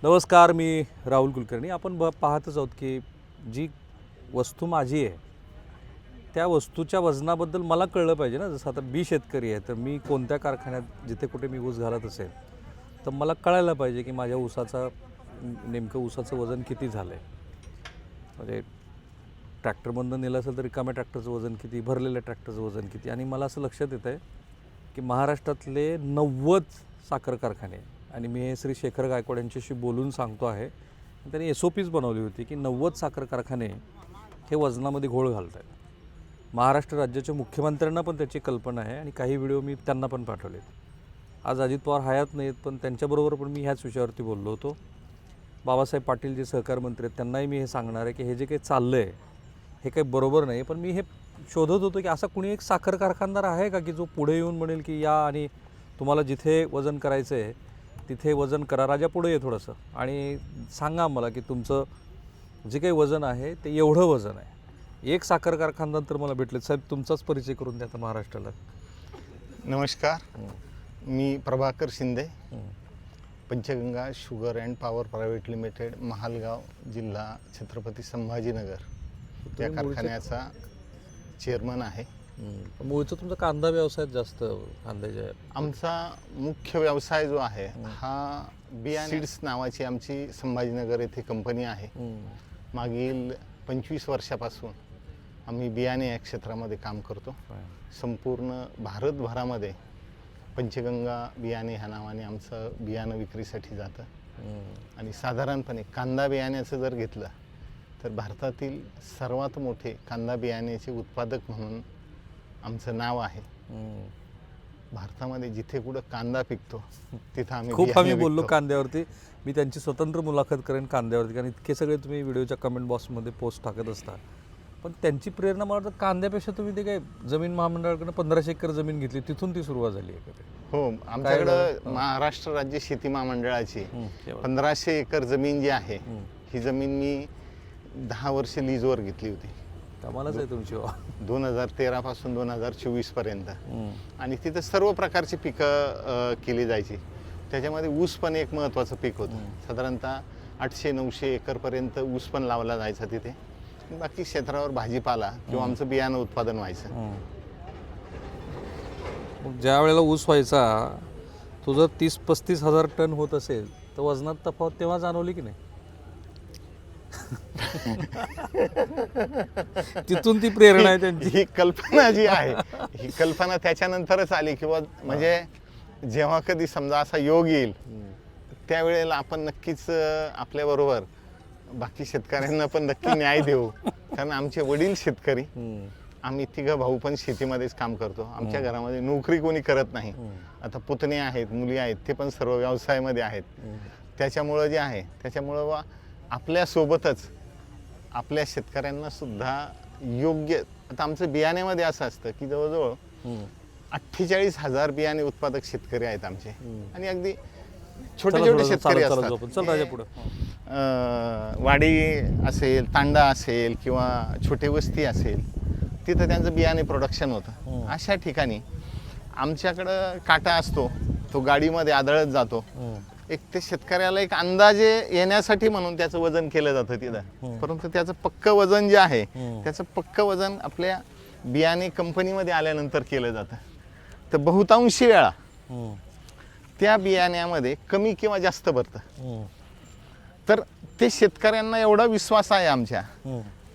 नमस्कार, मी राहुल कुलकर्णी. आपण पाहतच आहोत की जी वस्तू माझी आहे त्या वस्तूच्या वजनाबद्दल मला कळलं पाहिजे ना. जसं आता मी शेतकरी आहे, तर मी कोणत्या कारखान्यात जिथे कुठे मी ऊस घालत असेल तर मला कळायला पाहिजे की माझ्या ऊसाचा नेमकं ऊसाचं वजन किती झालं आहे. म्हणजे ट्रॅक्टरमधनं नेलं असेल तर रिकाम्या ट्रॅक्टरचं वजन किती, भरलेल्या ट्रॅक्टरचं वजन किती. आणि मला असं लक्षात येतं आहे की महाराष्ट्रातले 90 साखर कारखाने, आणि मी हे श्री शेखर गायकवाड यांच्याशी बोलून सांगतो आहे, त्यांनी SOPच बनवली होती की 90 साखर कारखाने हे वजनामध्ये घोळ घालत आहेत. महाराष्ट्र राज्याच्या मुख्यमंत्र्यांना पण त्याची कल्पना आहे आणि काही व्हिडिओ मी त्यांना पण पाठवले. आज अजित पवार हयात नाहीत, पण त्यांच्याबरोबर पण मी ह्याच विषयावरती बोललो होतो. बाबासाहेब पाटील जे सहकार मंत्री आहेत त्यांनाही मी हे सांगणार आहे की हे जे काही चाललं आहे हे काही बरोबर नाही. पण मी हे शोधत होतो की असा कुणी एक साखर कारखानदार आहे का की जो पुढे येऊन म्हणेल की या आणि तुम्हाला जिथे वजन करायचं आहे तिथे वजन करा. राजा पुढे ये थोडंसं आणि सांगा मला की तुमचं जे काही वजन आहे ते एवढं वजन आहे. एक साखर कारखानदार तर मला भेटले. साहेब, तुमचाच परिचय करून द्या आता महाराष्ट्राला. नमस्कार, मी Prabhakar Shinde, Panchganga sugar and power private limited, Mahalgaon, जिल्हा छत्रपती संभाजीनगर या कारखान्याचा चेअरमन आहे. मूळचं तुमचा कांदा व्यवसाय जास्त कांद्याच्या. आमचा मुख्य व्यवसाय जो आहे हा बियाणे सीड्स नावाची आमची संभाजीनगर येथे कंपनी आहे. मागील 25 वर्षापासून आम्ही बियाणे या क्षेत्रामध्ये काम करतो. संपूर्ण भारतभरामध्ये पंचगंगा बियाणे ह्या नावाने आमचं बियाणं विक्रीसाठी जातं. आणि साधारणपणे कांदा बियाण्याचं जर घेतलं तर भारतातील सर्वात मोठे कांदा बियाण्याचे उत्पादक म्हणून आमचं नाव आहे. भारतामध्ये जिथे कुठं कांदा पिकतो तिथं आम्ही बोललो कांद्यावरती. मी त्यांची स्वतंत्र मुलाखत करेन कांद्यावरती, कारण इतके सगळे तुम्ही व्हिडिओच्या कमेंट बॉक्समध्ये पोस्ट टाकत असता. पण त्यांची प्रेरणा मला वाटतं कांद्यापेक्षा तुम्ही ते काय जमीन महामंडळाकडनं 1500 एकर जमीन घेतली, तिथून ती सुरुवात झाली आहे. हो, आमच्याकडं महाराष्ट्र राज्य शेती महामंडळाची 1500 एकर जमीन जी आहे ही जमीन मी 10 वर्ष लीजवर घेतली होती. कमालच आहे तुमची. 2013 पासून 2024 पर्यंत. आणि तिथं सर्व प्रकारची पिकं केली जायची. त्याच्यामध्ये ऊस पण एक महत्त्वाचं पीक होतं. साधारणतः 800-900 एकरपर्यंत ऊस पण लावला जायचा तिथे. बाकी क्षेत्रावर भाजीपाला किंवा आमचं बियाणं उत्पादन व्हायचं. मग ज्या वेळेला ऊस व्हायचा तो जर 30-35 हजार टन होत असेल तर वजनात तफावत तेव्हा जाणवली की नाही? तिथून ती प्रेरणा आहे त्यांची. ही कल्पना जी आहे ही कल्पना त्याच्यानंतरच आली, किंवा म्हणजे जेव्हा कधी समजा असा योग येईल त्यावेळेला आपण नक्कीच आपल्याबरोबर बाकी शेतकऱ्यांना पण नक्की न्याय देऊ. कारण आमचे वडील शेतकरी, आम्ही तिघं भाऊ पण शेतीमध्येच काम करतो. आमच्या घरामध्ये नोकरी कोणी करत नाही. आता पुतणे आहेत, मुली आहेत, ते पण सर्व व्यवसायामध्ये आहेत. त्याच्यामुळं जे आहे त्याच्यामुळं आपल्यासोबतच आपल्या शेतकऱ्यांना सुद्धा योग्य. आता आमचं बियाण्यामध्ये असं असतं की जवळजवळ 48,000 बियाणे उत्पादक शेतकरी आहेत आमचे. आणि अगदी छोटे छोटे शेतकरी असतात. वाडी असेल, तांडा असेल किंवा छोटे वस्ती असेल, तिथं त्यांचं बियाणे प्रोडक्शन होतं. अशा ठिकाणी आमच्याकडं काटा असतो, तो गाडीमध्ये आदळत जातो. एक ते शेतकऱ्याला एक अंदाजे येण्यासाठी म्हणून त्याचं वजन केलं जातं तिथं. परंतु त्याचं पक्क वजन जे आहे त्याचं पक्क वजन आपल्या बियाणे कंपनीमध्ये आल्यानंतर केलं जातं. तर बहुतांशी वेळा त्या बियाण्यामध्ये कमी किंवा जास्त भरतं. तर ते शेतकऱ्यांना एवढा विश्वास आहे आमच्या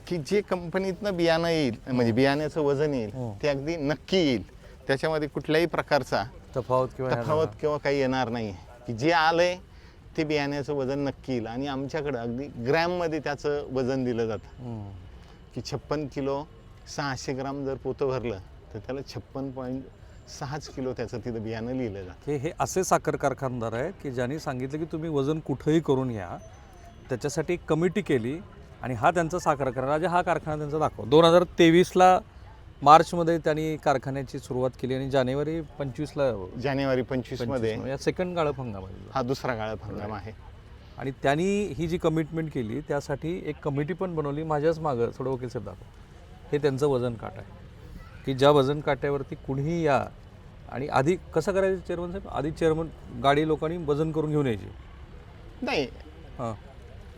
की जे कंपनीतनं बियाणं येईल, म्हणजे बियाण्याचं वजन येईल ते अगदी नक्की येईल. त्याच्यामध्ये कुठल्याही प्रकारचा तफावत किंवा काही येणार नाही. की जे आलंय ते बियाण्याचं वजन नक्की येईल. आणि आमच्याकडं अगदी ग्रॅममध्ये त्याचं वजन दिलं जातं की 56 किलो 600 ग्राम जर पोतं भरलं तर त्याला 56.6 किलो त्याचं तिथं बियाणं लिहिलं जातं. हे असे साखर कारखानदार आहेत की ज्यांनी सांगितलं की तुम्ही वजन कुठंही करून या. त्याच्यासाठी एक कमिटी केली आणि हा त्यांचा साखर कारखाना, हा कारखाना त्यांचा दाखव. 2023ला मार्चमध्ये त्यांनी कारखान्याची सुरुवात केली आणि जानेवारी 25 मध्ये या सेकंड गाळप हंगाम आहे. हा दुसरा गाळप हंगाम आहे. आणि त्यांनी ही जी कमिटमेंट केली त्यासाठी एक कमिटी पण बनवली. माझ्याच मागं थोडं वकील साहेब दाखव. हे त्यांचं वजन काटा आहे की ज्या वजन काट्यावरती कुणीही या. आणि आधी कसं करायचं चेअरमन साहेब? आधी चेअरमन गाडी लोकांनी वजन करून घेऊन यायची. नाही, हां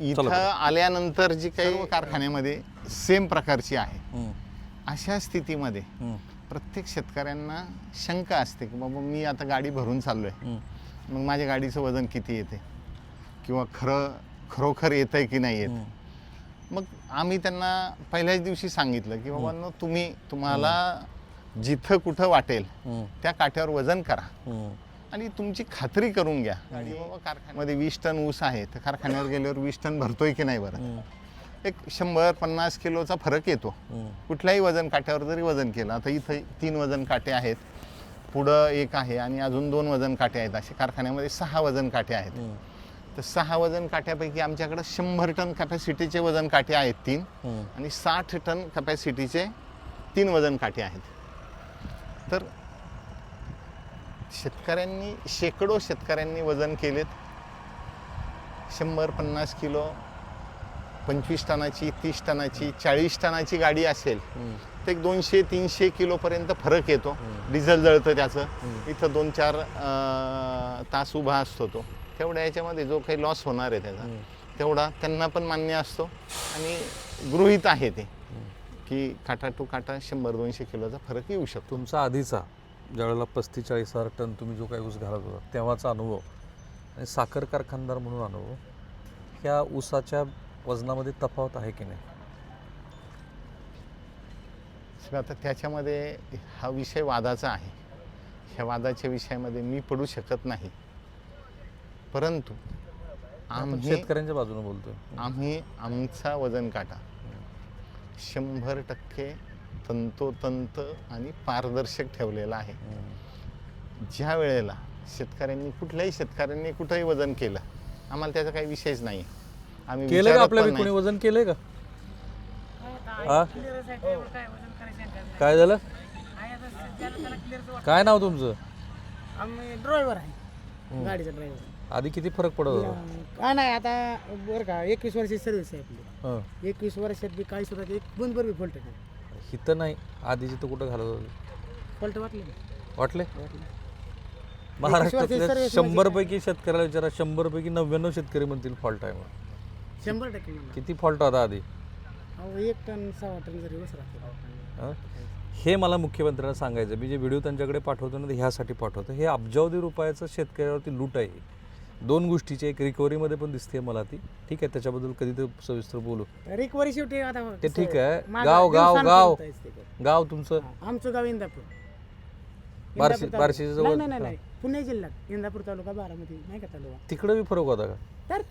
इथं आल्यानंतर जी काही कारखान्यामध्ये सेम प्रकारची आहे, अशा स्थितीमध्ये प्रत्येक शेतकऱ्यांना शंका असते की बाबा मी आता गाडी भरून चाललोय, मग माझ्या गाडीचं वजन किती येते किंवा खरोखर येत आहे की नाही येत. मग आम्ही त्यांना पहिल्याच दिवशी सांगितलं की बाबा तुम्हाला जिथं कुठं वाटेल त्या काठ्यावर वजन करा आणि तुमची खात्री करून घ्या. आणि बाबा कारखान्यामध्ये 20 टन ऊस आहे तर कारखान्यावर गेल्यावर 20 टन भरतोय की नाही बरं, एक 100-50 किलोचा फरक येतो कुठल्याही वजन काट्यावर जरी वजन केलं. आता इथं 3 वजन काटे आहेत, पुढं एक आहे आणि अजून 2 वजन काटे आहेत, असे कारखान्यामध्ये 6 वजन काटे आहेत. तर 6 वजन काट्यापैकी आमच्याकडे 100 टन कॅपॅसिटीचे वजन काटे आहेत 3 आणि 60 टन कॅपॅसिटीचे 3 वजन काटे आहेत. तर शेकडो शेतकऱ्यांनी वजन केलेत. 100-50 किलो, 25 टनाची, 30 टनाची, 40 टनाची गाडी असेल तर एक 200-300 किलोपर्यंत फरक येतो. डिझेल जळतं त्याचं, इथं 2-4 तास उभा असतो तो. तेवढ्या याच्यामध्ये जो काही लॉस होणार आहे त्याचा तेवढा त्यांना पण मान्य असतो आणि गृहीत आहे ते की काटा टू काटा 100-200 किलोचा फरक येऊ शकतो. तुमचा आधीचा ज्यावेळेला 35-40,000 टन तुम्ही जो काही ऊस घालत होता तेव्हाचा अनुभव आणि साखर कारखानदार म्हणून अनुभव, ह्या ऊसाच्या वजनामध्ये तफावत आहे की नाही? आता त्याच्यामध्ये हा विषय वादाचा आहे. ह्या वादाच्या विषयामध्ये मी पडू शकत नाही, परंतु शेतकऱ्यांच्या बाजूने बोलतोय. आमचा वजन काटा 100% तंतोतंत आणि पारदर्शक ठेवलेला आहे. ज्या वेळेला कुठल्याही शेतकऱ्यांनी कुठेही वजन केलं, आम्हाला त्याचा काही विषयच नाही. आम्ही केलं का आपल्या कोणी वजन केलंय का? काय झालं? काय नाव तुमचं? आम्ही ड्रायव्हर आहे, गाडीचा ड्रायव्हर. आधी किती फरक पडत होता? काय नाही, आता बरं का 21 वर्षाची सर्व्हिस आहे आपली. 21 वर्षात बी काही सुद्धा एक बुंदभर बी फॉल्ट नाही. इथं नाही, आधीची तर कुठं घालत होते? फॉल्ट वाटले वाटले? महाराष्ट्रातल्या 100 पैकी शेतकऱ्याला विचारा, 100 पैकी 99 शेतकरी म्हणतील फॉल्ट आहे म्हणून. 100% म्हणा. किती फॉल्ट होता आधी? अहो 1 टन 1.25 टन जरी ऊस राहतो. हे मला मुख्यमंत्र्यांना सांगायचं. मी जे व्हिडिओ त्यांच्याकडे पाठवतो ना, ते ह्यासाठी पाठवतो. हे अब्जावधी रुपयाचं शेतकऱ्यावरती लूट आहे. 2 गोष्टीची, एक रिकव्हरीमध्ये पण दिसते मला ती, ठीक आहे, त्याच्याबद्दल कधी सविस्तर बोलू. रिकव्हरी शेवटी आता ते ठीक आहे. माझं गाव गाव दिवसांत गाव करता येते ते. गाव तुमचं आमचं गाव इंदापूर. बार्शी- इंदापूर बार्शीच्या तालुका. जवळ? नाही पुणे जिल्ह्यात इंदापूर तालुका, बारामती नाही का तालुका. तिकडे बी फरक होता का? तर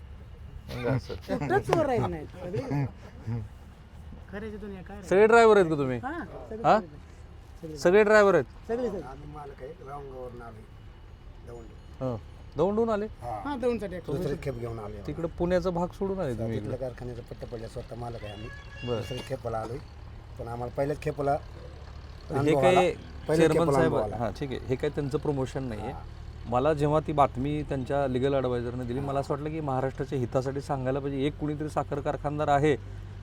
असं. कुठंच वर राहिलं नाही सगळे. खऱ्याची दुनिया काय राहिली? सगळे ड्रायव्हर आहेत का तुम्ही? हा, सगळे- हा? सगळे- सगळे ड्रायव्हर आहेत? सगळे हं. दौंडून आले? हा, दोनचा ट्रॅक्टर. दुसरी खेप घेऊन आले. तिकडे पुण्याचा भाग सोडून आले तुम्ही तिथल्या इकडे? कारखान्याचा पट्टा पडल्या स्वतः मालक आहे आम्ही. बरं. दुसरी खेपाला आलोय, पण आम्हाला पहिल्याच खेपाला हे अनुभव काय आला. पहिल्या चेअरमन खेपाला साहेब, अनुभव आला. हां ठीक आहे, हे काय त्यांचं प्रमोशन नाही आहे. मला जेव्हा ती बातमी त्यांच्या लिगल ॲडवायझरने दिली, मला असं वाटलं की महाराष्ट्राच्या हितासाठी सांगायला पाहिजे. एक कुणीतरी साखर कारखानदार आहे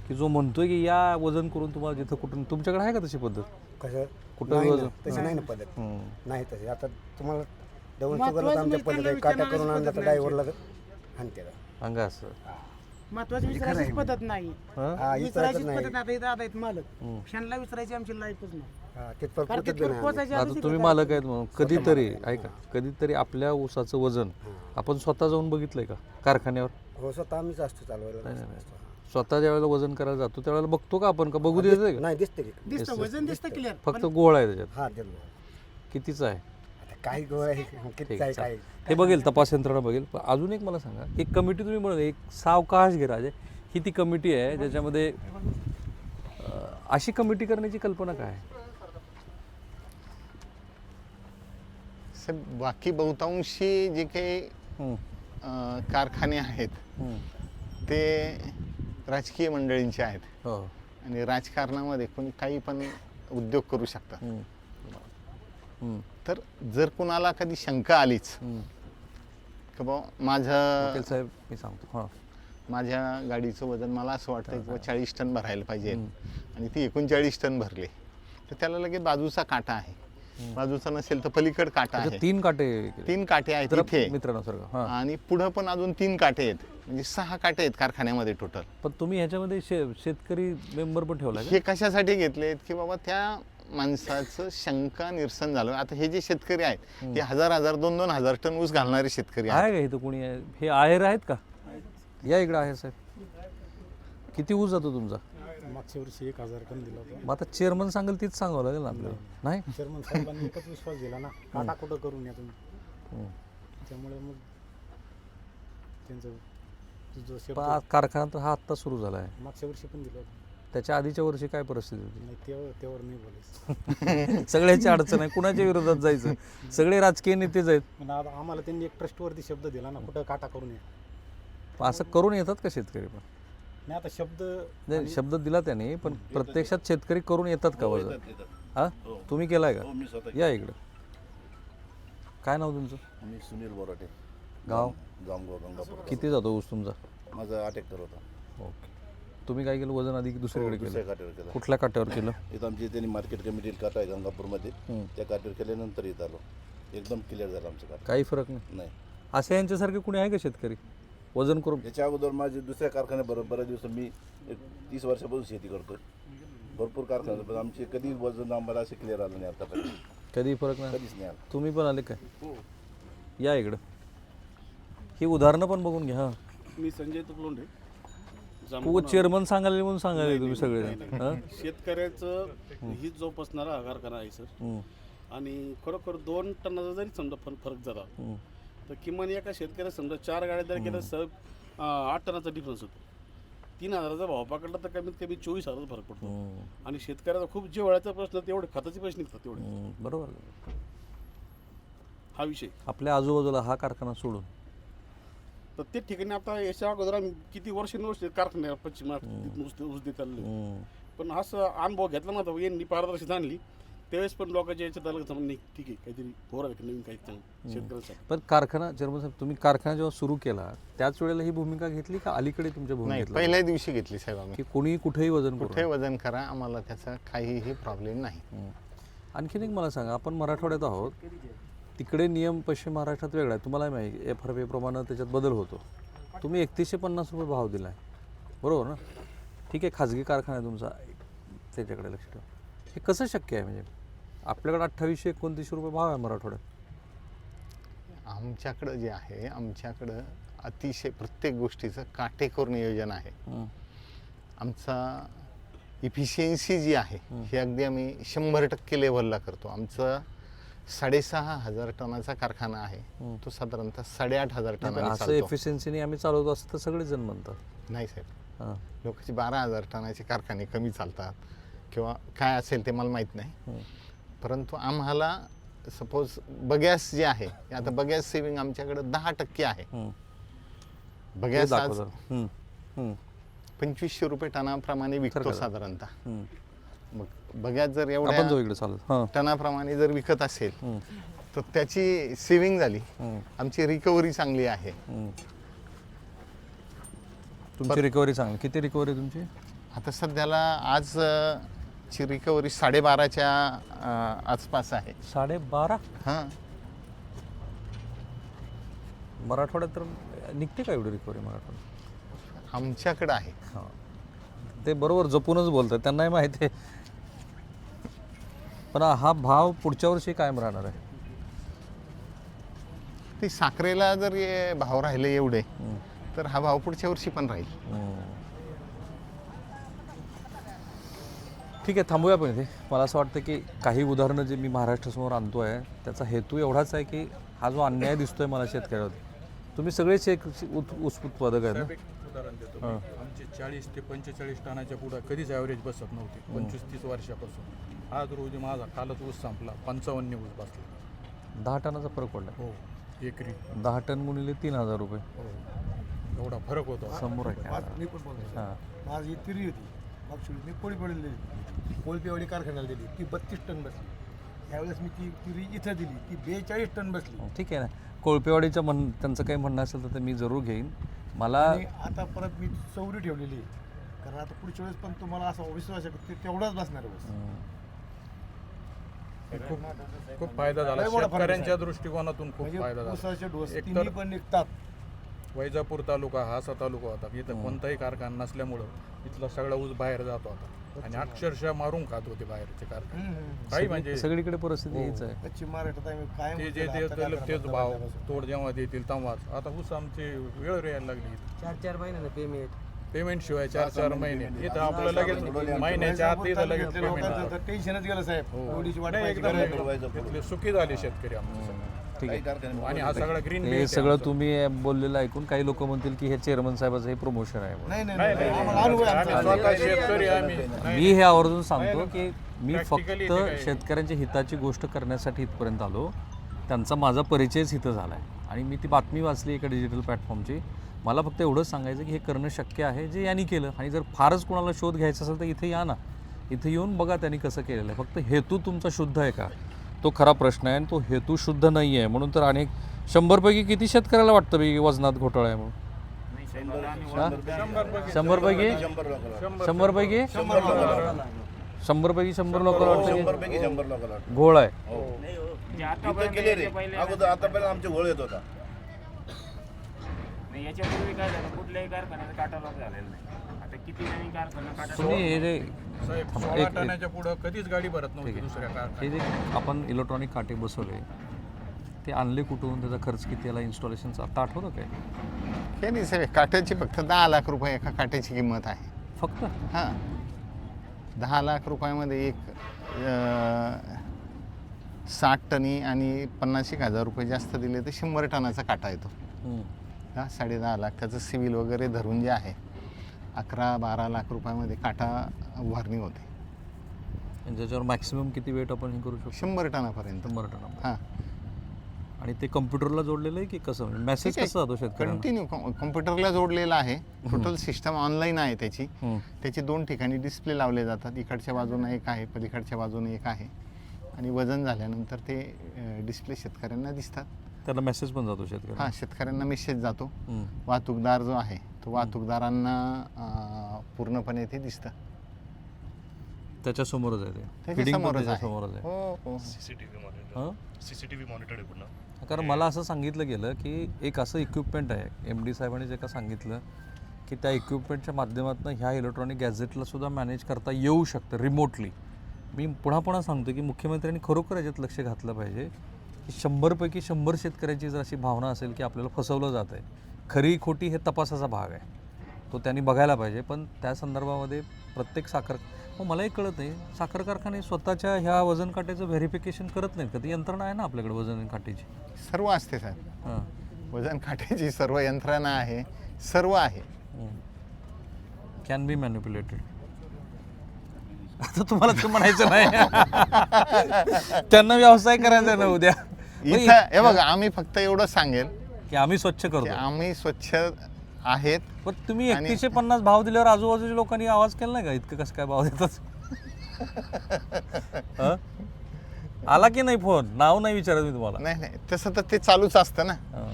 की जो म्हणतोय की या वजन करून तुम्हाला जिथं कुठून, तुमच्याकडे आहे का तशी पद्धत? कसं कुठं नाही वजन? ना, तशी नाही ना पद्धत. हं. नाही तशी. आता तुम्हाला दवून महत्वाचं शुगरला आमच्या म्हणजे पद्धत आहे, त्यांना काटा करून आणला तर विचारणारीच ड्रायव्हरला आणते. सांगा असं. महत्वाची विचारायचीच पद्धत नाही. हं? हा, विचारायचीच नाही. पद्धत. आता इथं आता आहेत मालक, क्षणला विचारायची आमची लाईफच नाही. हा, तिथपर्यंत कारण पोहोचत बी तिथपर्यंत नाही आम्ही. पोहोचायची आता आधीच तुम्ही इकडं मालक आहेत म्हणून कधीतरी ऐका, कधीतरी आपल्या ऊसाचं वजन आपण स्वतः जाऊन बघितलंय का कारखान्यावर? हो, स्वतः आम्हीच असतो चालवायला. स्वतः ज्या वेळेला वजन करायला जातो त्यावेळेला बघतो का आपण, का बघू देते का? नाही, दिसते की. दिसतं वजन दिसतं क्लिअर. फक्त गोळ आहे त्याच्यात. हा, दिलं. कितीचं आहे? आता काही गोळ आहे, किती काय काय. हे बघेल, तपास यंत्रणा बघेल. पण अजून एक मला सांगा, एक कमिटी तुम्ही म्हणा, एक सावकाश घे राजे, ही ती कमिटी आहे ज्याच्यामध्ये अशी कमिटी करण्याची कल्पना काय आहे? बाकी बहुतांशी जे काही हं, कारखाने आहेत हं. ते राजकीय मंडळींचे आहेत हो. आणि राजकारणामध्ये कोणी काही पण उद्योग करू शकतात. हं. हं. तर जर कुणाला कधी शंका आलीच हं. की बा माझं वकील साहेब मी सांगतो. हां. माझ्या गाडीचं वजन मला असं वाटतं की 40 टन भरायला पाहिजे आणि ती 39 टन भरले, तर त्याला लगेच बाजूचा काटा आहे बाजूचा नसेल तर पलीकड काटा अच्छा, आहे. 3 काटे केले. 3 काटे आहेत जरा इथे मित्रांनो सर हां आणि पुढं पण अजून 3 काटे आहेत, म्हणजे 6 काटे आहेत कारखान्यामध्ये टोटल. पण तुम्ही ह्याच्यामध्ये शेतकरी मेंबर पण ठेवला का? हे कशासाठी घेतलेत की बाबा त्या माणसाचं शंका निरसन झालं. आता हे जे शेतकरी आहेत हे 1000 2-2 हजार टन ऊस घालणारे शेतकरी आहेत. आहे का इथं कोणी आहे? हे आहेर आहेत का? या इकडे आहे साहेब. किती ऊस जातो तुमचा? मागच्या वर्षी 1000 टन दिला होता. मग आता चेअरमन सांगेल तीच सांगावं लागेल ना आपल्याला, नाही? चेअरमन साहेबांनी एकच विश्वास दिला ना, काटा कुठं करून या तुम्ही. हम्म. त्यामुळे मग त्यांचं जो शब्द पण आज कारखाना तर हा आत्ता सुरू झाला आहे. मागच्या वर्षी पण दिला होता. त्याच्या आधीच्या वर्षी काय परिस्थिती होती? नाही त्यावर नाही बोलायचं. सगळ्याची अडचण आहे, कुणाच्या विरोधात जायचं? सगळे राजकीय नेतेच आहेत. पण आता आम्हाला त्यांनी एक ट्रस्टवरती शब्द दिला ना, कुठं काटा करून या. पण असं करून येतात का शेतकरी पण? नाही आता शब्द नाही, शब्द दिला त्याने, पण प्रत्यक्षात शेतकरी करून येतात का वजन? हा तुम्ही केलाय का? या इकडं. काय नाव तुमचं? मी सुनील बोराटे, गाव? जामगाव गंगापूर. किती जातो ऊस तुमचा? माझा 8 एकर होता. ओके. तुम्ही काय केलं वजन आधी दुसरीकडे दुसऱ्या केलं? काठ्यावर केला. कुठल्या काट्यावर केलं? इथं आमची त्यांनी मार्केट कमिटी काटा आहे गंगापूरमध्ये, त्या काठ्यावर केल्यानंतर इथं आलो. एकदम क्लिअर झालं आमचं काटा. काही फरक नाही. नाही, असे यांच्यासारखे कुणी आहे का शेतकरी वजन करून? याच्या अगोदर माझे दुसऱ्या कारखान्याबरोबर बऱ्याच दिवस मी 30 वर्षापासून शेती करतो. भरपूर कारखाने, पण आमचे कधी वजन आम्हाला असे क्लिअर आलं नाही आतापर्यंत. कधी फरक नाही? कधीच नाही आलं. तुम्ही पण आले काय? या इकडं. ही उदाहरणं पण बघून घ्या. मी संजय तुकलोंडे. चेअरमन सांगायला म्हणून सांगायला तुम्ही सगळे हं? शेतकऱ्याचं हित जोपासणारा हा कारखाना आहे सर. हं, आणि खरोखर 2 टनाचा जरी समजा फरक झाला हं. तर किमान एका शेतकऱ्या समजा 4 गाड्या जर केल्या सर 8 टनाचा डिफरन्स होतो. 3000चा भाव पकडला तर कमीत कमी 24,000 फरक पडतो. हं, आणि शेतकऱ्याचा खूप जिव्हाळ्याचा प्रश्न, तेवढे खताचे पैसे निघतात तेवढे. हं. बरोबर. हा विषय. आपल्या आजूबाजूला हा कारखाना सोडून तर ते ठिकाणी आता याच्या अगोदर आम्ही किती वर्ष कारखान्या पश्चिम महाराष्ट्रात ऊस देत आलेलो. हं. पण असं अनुभव घेतला ना, तर यांनी पारदर्शकता आणली त्यावेळेस पण लोकांच्या याच्यात आलं का नाही ठीक आहे, काहीतरी पोरं नवीन काही चांगलं शेतकऱ्यांसाठी. पण कारखाना चेअरमन साहेब, तुम्ही कारखाना जेव्हा सुरू केला त्याच वेळेला ही भूमिका घेतली का अलीकडे तुमच्या नाही, भूमिकेत पहिल्या दिवशी घेतली साहेब आम्ही. की कोणी कुठेही वजन करू कुठे वजन करा, आम्हाला त्याचा काहीही प्रॉब्लेम नाही. नका? हं. आणखीन एक मला सांगा, आपण मराठवाड्यात आहोत, तिकडे नियम पश्चिम महाराष्ट्रात वेगळा आहे. तुम्हाला माहिती FRP प्रमाणे त्याच्यात बदल होतो. तुम्ही 3150 रुपये भाव दिला आहे, बरोबर ना? ठीक आहे, खाजगी कारखाना आहे तुमचा, त्याच्याकडे लक्ष ठेवा. हे कसं शक्य आहे? म्हणजे आपल्याकडे 2829 रुपये भाव आहे मराठवाड्यात. आमच्याकडं जे आहे, आमच्याकडं अतिशय प्रत्येक गोष्टीचं काटेकोर नियोजन आहे. हं. आमचा इफिशियन्सी जी आहे ही अगदी आम्ही 100% लेव्हलला करतो. आमचं 6,500 टनाचा कारखाना आहे, तो साधारणतः 8,500 टनाने असं चालतो. एफिशियन्सीने आम्ही चालवतो असं तर सगळेच जण म्हणतात. नाही साहेब, हां. लोकांचे 12,000 टनाचे कारखाने कमी चालतात किंवा काय असेल ते मला माहीत नाही. हं. परंतु आम्हाला सपोज बगॅस जे आहे, आता बगॅस सेविंग आमच्याकडे 10% आहे. हं. बगॅस हे आज दाखवा जरा. हं. हं. 2500 रुपये टनाप्रमाणे विकतो खरं. साधारणतः. हं. मग बगॅस जर आपण एवढ्या जाऊ इकडे चालत. हां. टनाप्रमाणे जर विकत असेल हं. तर त्याची सेविंग झाली, हं. आमची रिकव्हरी चांगली आहे. हं. तुमची रिकव्हरी चांगली. किती रिकव्हरी तुमची? आता सध्याला आज ची रिकव्हरी 12.5च्या आसपास आहे. 12.5. हां, मराठवाड्यात तर निघते का एवढी रिकव्हरी मराठवाड्यात? आमच्याकडं आहे. हां, ते बरोबर जपूनच बोलतात, त्यांनाही माहिती आहे. पण हा भाव पुढच्या वर्षी कायम राहणार आहे. ते साखरेला जर भाव राहिले एवढे हं. तर हा भाव पुढच्या वर्षी पण राहील. हं. ठीक आहे, थांबूया आपण इथे. मला असं वाटतं की काही उदाहरणं जे मी महाराष्ट्रासमोर आणतो आहे त्याचा हेतू एवढाच आहे की हा जो अन्याय दिसतोय मला शेतकऱ्यावर, तुम्ही सगळेच एक ऊस उत्पादक आहेत ना? उदाहरण देतो. हां. आमचे 40 ते 45 टनाच्या पुढे कधीच ॲव्हरेज बसत नव्हती 25-30 वर्षापासून. आज रोजी माझा कालच ऊस संपला, 55 ऊस बसला. 10 टनाचा फरक पडला. हो, एकरी. 10 टन गुणिले 3,000 रुपये हो, एवढा फरक होतो. समोर आहे का? मी पण बोलतो. हां. माझी तिरी होती मागची मी पोळी पडलेली कोळपेवाडी कारखान्याला दिली, ती 32 टन बसली. त्यावेळेस मी ती तिरी इथं दिली, ती 42 टन बसली. ठीक आहे ना, कोळपेवाडीचं त्यांचं काही म्हणणं असेल तर ते मी जरूर घेईन. मला आणि आता परत मी चौरी ठेवलेली आहे, कारण आता पुढच्या वेळेस पण तुम्हाला असा विश्वास आहे की ते तेवढाच बसणार आहे बस. खूप खूप फायदा झाला लय मोठा फरक आहे. शेतकऱ्यांच्या दृष्टिकोनातून खूप म्हणजे फायदा झाला ऊसाचे डोस एकतर- तिन्ही पण निघतात. वैजापूर तालुका हा असा तालुका होता इथं कोणताही कारखाना नसल्यामुळं इथला सगळा ऊस बाहेर जात होता आणि अक्षरशः मारून खात होते बाहेरचे कारखाने काही म्हणजे सगळीकडे परिस्थिती हीच आहे. पश्चिम महाराष्ट्रात आम्ही कायम ते जे केलं, आता देतील काय तेच करणार भाव आता तोड जेव्हा देतील तेव्हाच आता ऊस आमची वेळ यायला लागली 4-4 महिन्याचं पेमेंट पेमेंट शिवाय 4-4 महिने इथं आपलं लगेच महिन्याच्या आत इथं लगेच घेतलेल्या पेमेंट लोकांचं तर टेन्शनच गेलं साहेब. एवढीची वाट नाही, पाहायची एकदम गरज नाही. इथले सुखी झाले शेतकरी आमचे ठीक आहे. आणि हा सगळा ग्रीन हे सगळं तुम्ही बोललेलं ऐकून काही लोक म्हणतील की हे चेअरमन साहेबाचं हे प्रमोशन आहे म्हणून. नाही नाही नाही आम्हाला अनुभव आहे आमचा. स्वतः शेतकरी आम्ही मी हे आवर्जून सांगतो की मी Practically फक्त ते काय- शेतकऱ्यांच्या हिताची गोष्ट करण्यासाठी इथपर्यंत आलो. त्यांचा माझा परिचयच इथं झाला आहे आणि मी ती बातमी वाचली एका डिजिटल प्लॅटफॉर्मची. मला फक्त एवढंच सांगायचं की हे करणं शक्य आहे जे यांनी केलं आणि जर फारच कोणाला शोध घ्यायचा असेल तर इथे या ना, इथे येऊन बघा त्यांनी कसं केलेलं आहे. फक्त हेतू तुमचा शुद्ध आहे का तो खरा प्रश्न आहे आणि तो हेतू शुद्ध नाही आहे. म्हणून तर अनेक 100पैकी किती शेतकऱ्याला वाटतं की वजनात घोटाळा आहे म्हणून? 100पैकी 100पैकी 100 लोकांना वाटतं की 100 लोकांना वाटतं. घोळ आहे. इथं केले रे अगोदर आतापर्यंत आमचे घोळ येत होता. नाही याच्यापूर्वी काय झालं कुठल्याही कारखान्याचं काटालॉग झालेलं नाही. आता किती नवीन कारखाना काटा तुम्ही हे जे साहेब थांबा, 16 एक- टनाच्या पुढं कधीच गाडी भरत नव्हती ठीक आहे. दुसऱ्या कारखान्यात हे जे आपण इलेक्ट्रॉनिक काटे बसवले ते आणले कुठून, त्याचा खर्च किती आला इन्स्टॉलेशनचा आता आठवतं काय? हे नाही साहेब, काट्याची फक्त 10 लाख रुपये एका काट्याची किंमत आहे. फक्त हां 10 लाख रुपयामध्ये एक 60 टनी आणि 50,000 रुपये जास्त दिले तर 100 टनाचा काटा येतो. हम्म. 10-10.5 लाख त्याचं सिव्हिल वगैरे धरून जे आहे 11-12 लाख रुपयामध्ये काटा उभारणी होते आणि ज्याच्यावर मॅक्सिमम किती वेट आपण हे करू शकतो? 100 टनापर्यंत. 100 टन. हां आणि ते कम्प्युटरला जोडलेलं आहे की कसं, मेसेज कसा जातो शेतकऱ्यांना? कंटिन्यू कॉम्प्युटरला जोडलेला आहे. टोटल सिस्टम ऑनलाईन आहे त्याची. हम्म. त्याचे 2 ठिकाणी डिस्प्ले लावले जातात. इकडच्या बाजूने एक आहे, पलीकडच्या बाजूने एक आहे आणि वजन झाल्यानंतर ते डिस्प्ले शेतकऱ्यांना दिसतात. त्याला मेसेज पण जातो शेतकऱ्यांना? हां शेतकऱ्यांना मेसेज जातो. हम्म. वाहतूकदार जो आहे तो वाहतूकदारांना पूर्णपणे ते दिसतं. त्याच्या समोरच आहे ते त्याच्या Feeding पण समोरच त्याच्या आहे. समोरच आहे. हो हो हं? सीसीटीव्ही मॉनिटर आहे पूर्ण. कारण मला असं सांगितलं गेलं की एक असं इक्विपमेंट आहे, MD साहेबांनी जे का सांगितलं की त्या इक्विपमेंटच्या माध्यमातून ह्या इलेक्ट्रॉनिक गॅजेटला सुद्धा मॅनेज करता येऊ शकतं रिमोटली. मी पुन्हा सांगतो की मुख्यमंत्र्यांनी खरोखर याच्यात लक्ष घातलं पाहिजे की 100पैकी 100 शेतकऱ्यांची जर अशी भावना असेल की आपल्याला फसवलं जात आहे, खरी खोटी हे तपासाचा भाग आहे, तो त्यांनी बघायला पाहिजे. पण त्या संदर्भामध्ये प्रत्येक मग मलाही कळत नाही, साखर कारखाने स्वतःच्या ह्या वजन काट्याचं व्हेरिफिकेशन करत नाहीत का? ती यंत्रणा आहे ना आपल्याकडे वजन काट्याची. सर्व असते साहेब. हां. वजन काट्याची सर्व यंत्रणा आहे, सर्व आहे. Can be manipulated. आता तुम्हाला ते म्हणायचं नाही. त्यांना व्यवसाय करायचा ना उद्या इथं हे बघा, आम्ही फक्त एवढं सांगेल की आम्ही स्वच्छ की करतो. आम्ही स्वच्छ आहेत. पण तुम्ही आणि- 3150 भाव दिल्यावर आजूबाजूच्या लोकांनी आवाज केला नाही का इतकं कसं काय भाव देतात? हं? आला की नाही फोन? नाव नाही विचारत मी तुम्हाला. नाही नाही तसं तर ते चालूच असतं ना. हं.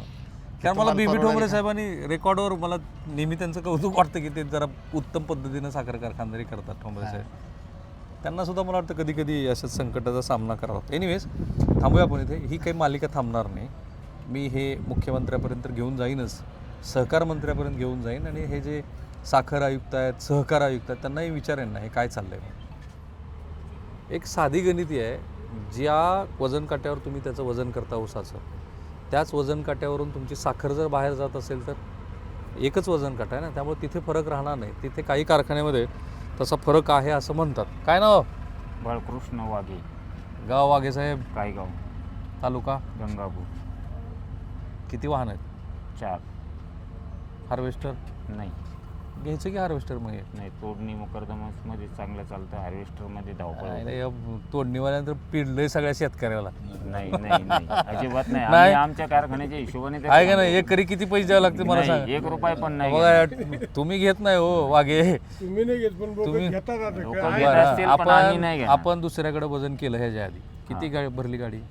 कारण मला तुम्हाला बीबी परवडेल ठोंबरे का? साहेबांनी रेकॉर्डवर मला नेहमी त्यांचं कौतुक वाटतं की ते जरा उत्तम पद्धतीनं साखर कारखानदारी करतात ठोंबरे साहेब. त्यांना सुद्धा मला वाटतं कधी कधी अशा संकटाचा सामना करावा. एनिवेज थांबूया आपण इथे. ही काही मालिका थांबणार नाही. मी हे मुख्यमंत्र्यापर्यंत घेऊन जाईनच, सहकार मंत्र्यापर्यंत घेऊन जाईन आणि हे जे साखर आयुक्त आहेत, सहकार आयुक्त आहेत, त्यांनाही विचारेन ना हे काय चाललंय म्हणून. एक साधी गणिती आहे, ज्या वजन काट्यावर तुम्ही त्याचं वजन करता ऊसाचं, त्याच वजन काट्यावरून तुमची साखर जर बाहेर जात असेल तर एकच वजन काटा आहे ना, त्यामुळे तिथे फरक राहणार नाही. तिथे काही कारखान्यामध्ये तसा फरक आहे असं म्हणतात. काय नाव? बाळकृष्ण वाघे, गाव वाघे साहेब, कायगाव, तालुका गंगापूर. किती वाहन आहेत? 4. हार्वेस्टर नाही घ्यायचं की हार्वेस्टर मग? नाही तोडणी मुकरदमामध्ये चांगलं चालतं, हार्वेस्टरमध्ये धावपळ. तोडणीवाल्यानंतर पिडलंय सगळ्या शेतकऱ्याला. नाही नाही नाही अजिबात नाही. नाही. आम्ही आमच्या कारखान्याच्या हिशोबाने ते आहे का सांगतो. नाही? एकरी किती पैसे द्यावे लागते मला नाही, सांगा. 1 रुपया पण नाही. बघा तुम्ही घेत नाही हो वाघे. तुम्ही नाही घेत पण लोक तुम्ही- घेतात आता. लोक काय? घेत असतील पण आम्ही नाही घेणार. आपण दुसऱ्याकडे वजन केलं ह्याच्या आधी किती गाडी भरली गाडी?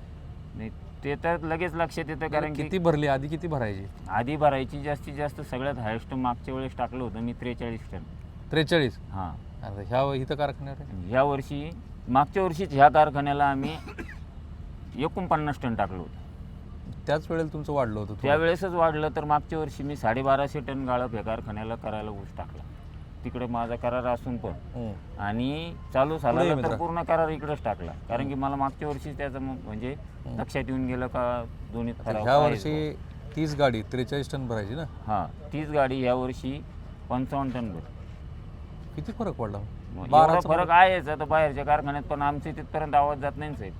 नाही ते तर लगेच लक्षात येतं कारण की किती भरली आधी, किती भरायची? आधी भरायची जास्तीत जास्त सगळ्यात हायस्ट मागच्या वेळेस टाकलं होतं मी 43 टन. 43. हां अरे ह्या इथं कारखान्यावर आहे. ह्या वर्षी मागच्या वर्षीच ह्या कारखान्याला आम्ही 49 टन टाकलं होतं. त्याच वेळेला तुमचं वाढलं होतं थोडं. त्यावेळेसच वाढलं. तर मागच्या वर्षी मी 1250 टन गाळप या कारखान्याला करायला ऊस टाकला. तिकडे माझा करार असून पण हं. आणि चालू पुढे झाला तर मित्रा. पूर्ण करार इकडेच टाकला. कारण की मला मागच्या वर्षी त्याचं म्हणजे लक्षात येऊन गेलं का दोन्हीत फरक ह्या आहेच वर्षी 30 गाडी 43 टन भरायची ना. हां 30 गाडी ह्या वर्षी 55 टन भर. किती फरक पडला मग एवढा 12चा फरक आहेच आता बाहेरच्या कारखान्यात. पण आमचे तिथपर्यंत आवाज जात नाही साहेब.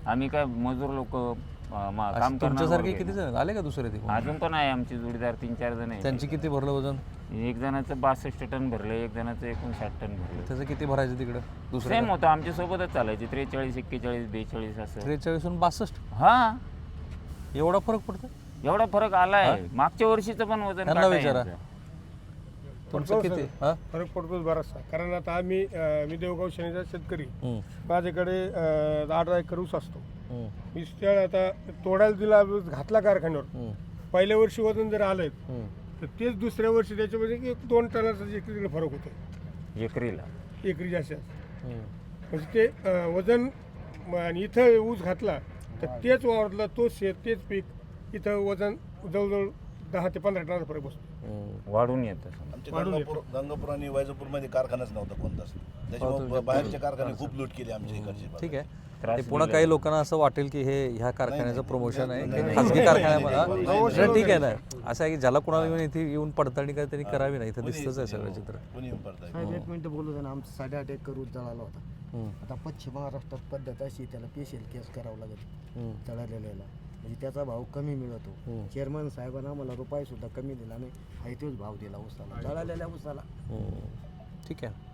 आम्ही काय मजूर लोक काम करणार तुमच्यासारखे वर्ग किती आहे. जण आले का दुसरे ते कोण? अजून पण आहे आमचे जोडीदार 3-4 जण आहे. त्यांची किती भरलं वजन? एक जणाचं 62 टन भरलं, एक जणाचं 59 टन भरलं. त्याचं किती भरायचं तिकडं दुसऱ्या? सेम होतं आमच्या सोबतच चालायचे. 43, 41, 42 असं. 43 वरून 62 हां एवढा फरक पडतो? एवढा फरक आलाय. मागच्या वर्षीचं पण वजन त्यांना काटा आहे विचारा. आमचं. तुमचं किती? हा? फरक पडतोच बराचसा. कारण आता मी देवगाव शनीचा शेतकरी. हं. माझ्याकडे 8 एकर ऊस असतो. हं. मी त्या आता तोडायला दिला घातला कारखान्यावर. हं. पहिल्या वर्षी वजन जर आलं हं. तर तेच दुसऱ्या वर्षी त्याच्यामध्ये 1-2 टनाचा एकरी फरक होतो एकरीला. एकरी जास्त. हं. म्हणजे ते वजन आणि इथं ऊस घातला तर तेच वावरला तोच शेत तेच पीक इथं वजन जवळजवळ 10 ते 15 टनाचा फरक बसतो. हं. वाढून येतं. आमच्या गंगापूर आणि वैजापूरमध्ये कारखानाच नव्हता कोणताच. त्याच्यामुळे बाहेरचे कारखाने खूप लूट केली आमच्या इकडचे. ठीक आहे. त्रास ते पुन्हा काही लोकांना असं वाटेल की हे ह्या कारखान्याचं प्रमोशन आहे नाही, की खाजगी कारखान्यामध्ये ठीक आहे ना. असं आहे की ज्याला कोणाला येऊन इथे येऊन पडताळणी काय त्यांनी करावी नाही. इथं दिसतच आहे सगळं चित्र. कोणी येऊन पडताय. साहेब 1 मिनिट बोलू द्या ना. आमचं 8.5 एकर ऊस जळाला होता. हं. आता पश्चिम महाराष्ट्रात पद्धत अशी त्याला स्पेशल केस करावं लागत हं. जळालेल्याला. म्हणजे त्याचा भाव कमी मिळतो. चेअरमन साहेबांना आम्हाला रुपये सुद्धा कमी दिला नाही. आहे तोच भाव दिला ऊसाला जळालेल्या ऊसाला. हं. ठीक आहे.